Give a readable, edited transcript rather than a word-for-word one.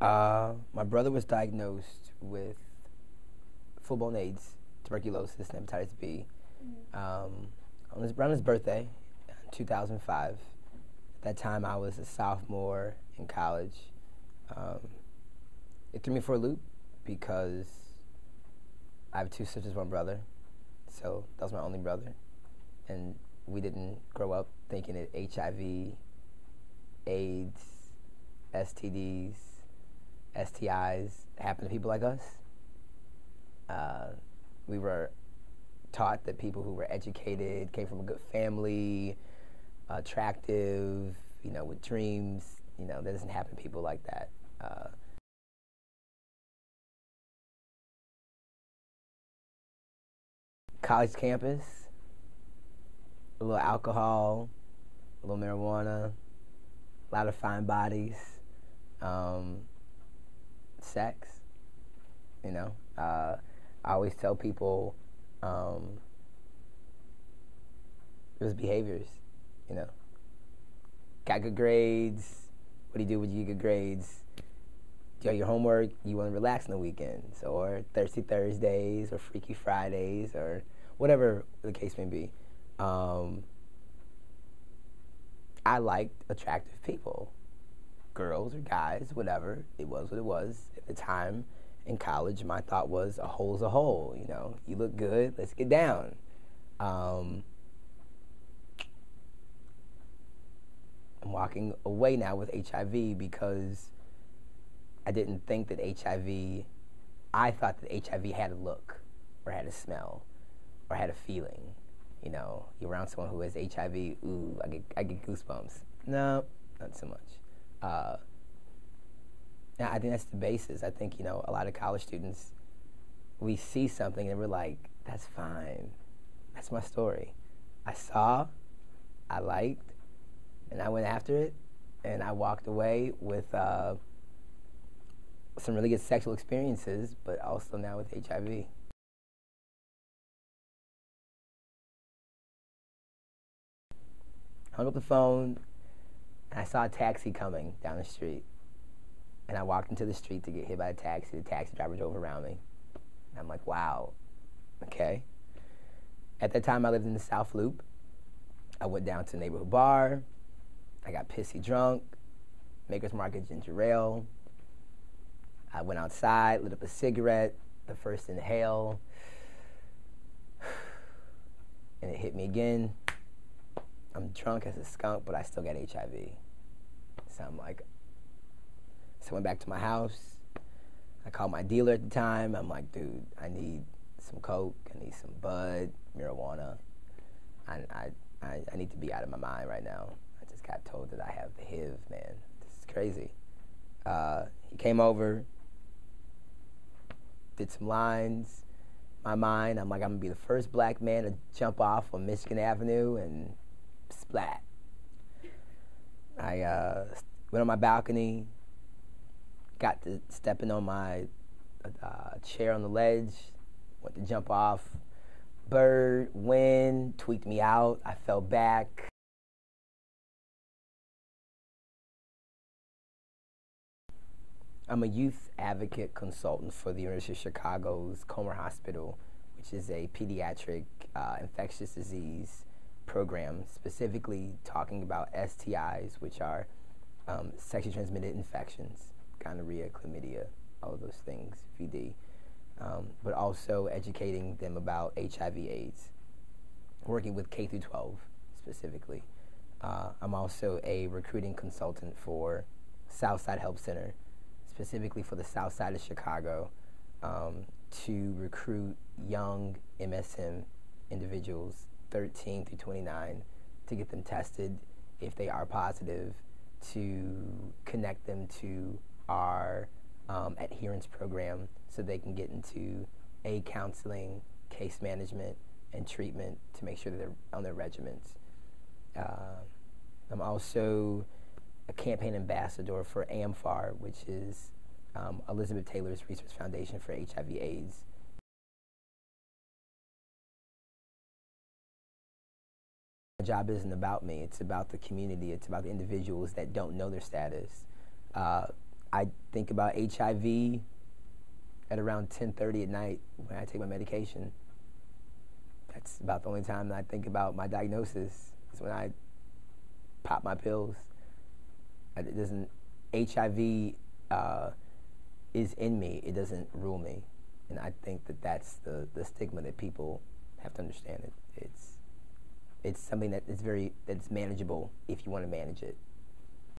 My brother was diagnosed with full-blown AIDS, tuberculosis, and hepatitis B around his birthday, 2005. At that time, I was a sophomore in college. It threw me for a loop because I have two sisters, one brother, so that was my only brother. And we didn't grow up thinking that HIV, AIDS, STDs, STIs happen to people like us. We were taught that people who were educated, came from a good family, attractive, with dreams, that doesn't happen to people like that. College campus, a little alcohol, a little marijuana, a lot of fine bodies, sex, I always tell people it was behaviors, got good grades. What do you do when you get good grades? Do your homework, you want to relax on the weekends, or Thirsty Thursdays, or Freaky Fridays, or whatever the case may be. I liked attractive people, girls or guys, whatever. It was what it was. At the time in college, my thought was a hole's a hole. You look good, let's get down. I'm walking away now with HIV because I didn't think that I thought that HIV had a look, or had a smell, or had a feeling. You're around someone who has HIV, ooh, I get goosebumps. No, not so much. I think that's the basis. I think, a lot of college students, we see something and we're like, that's fine. That's my story. I saw, I liked, and I went after it, and I walked away with some really good sexual experiences, but also now with HIV. Hung up the phone, and I saw a taxi coming down the street. And I walked into the street to get hit by a taxi. The taxi driver drove around me. And I'm like, wow, okay. At that time, I lived in the South Loop. I went down to the neighborhood bar. I got pissy drunk, Maker's Market ginger ale. I went outside, lit up a cigarette, the first inhale, and it hit me again. I'm drunk as a skunk, but I still got HIV. So I went back to my house. I called my dealer at the time. I'm like, dude, I need some coke. I need some bud, marijuana. I need to be out of my mind right now. I just got told that I have the HIV, man. This is crazy. He came over, did some lines. My mind, I'm like, I'm going to be the first black man to jump off on Michigan Avenue, and splat. I went on my balcony, got to stepping on my chair on the ledge, went to jump off. Bird, wind, tweaked me out. I fell back. I'm a youth advocate consultant for the University of Chicago's Comer Hospital, which is a pediatric infectious disease program, specifically talking about STIs, which are sexually transmitted infections, gonorrhea, chlamydia, all of those things, VD, but also educating them about HIV/AIDS, working with K through 12 specifically. I'm also a recruiting consultant for Southside Help Center, specifically for the South Side of Chicago, to recruit young MSM individuals 13 through 29 to get them tested. If they are positive, to connect them to our adherence program so they can get into counseling, case management, and treatment to make sure that they're on their regimens. I'm also a campaign ambassador for AMFAR, which is Elizabeth Taylor's Research Foundation for HIV/AIDS. My job isn't about me. It's about the community. It's about the individuals that don't know their status. I think about HIV at around 10:30 at night when I take my medication. That's about the only time that I think about my diagnosis. Is when I pop my pills. It doesn't. HIV is in me. It doesn't rule me, and I think that that's the stigma that people have to understand. It's something that is that's manageable if you want to manage it.